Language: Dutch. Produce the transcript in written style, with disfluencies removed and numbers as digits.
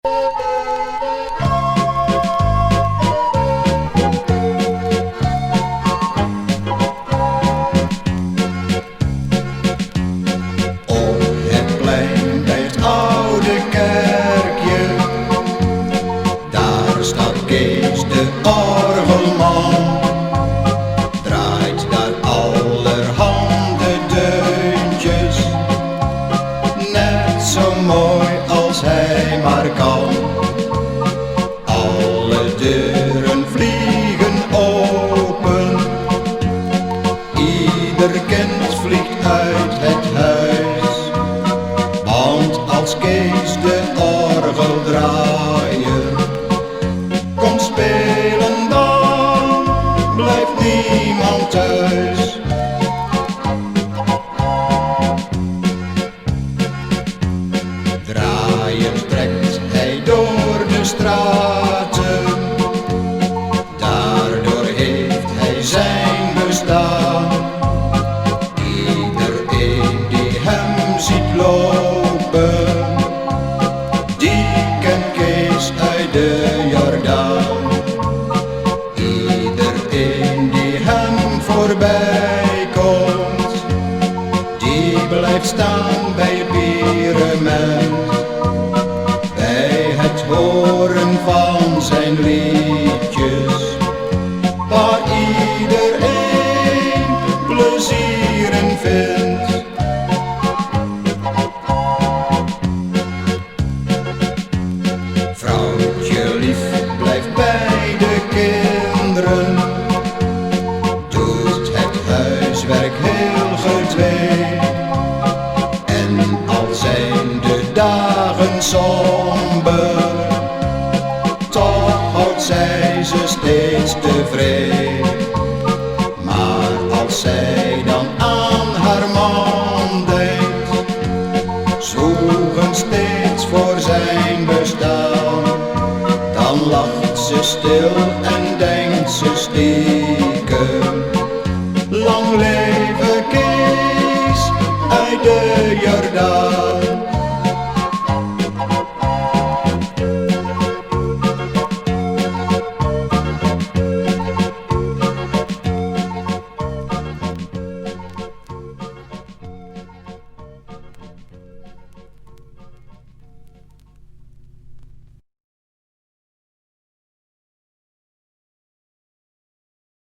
Kees de orgelman, draait daar allerhande deuntjes, net zo mooi als hij maar kan. Alle deuren vliegen open, ieder kind vliegt uit het huis, want als Kees de orgeldraaier komt spelen, dan blijft niemand thuis. Draaiend trekt hij door de straten, daardoor heeft hij zijn bestaan. Iedereen die hem ziet lopen, die kent Kees uit de Jordaan. Iedereen die hem voorbij komt, die blijft staan bij het Pierement, bij het horen van zijn liedjes, waar iedereen plezier in vindt. Vrouwtje lief blijft bij de kinderen, doet het huiswerk heel gedwee. En al zijn de dagen somber, toch houdt zij ze steeds tevreden. Maar als zij dan aan haar man denkt, zwoegen steeds voor zijn bestaan, dan lacht ze stil en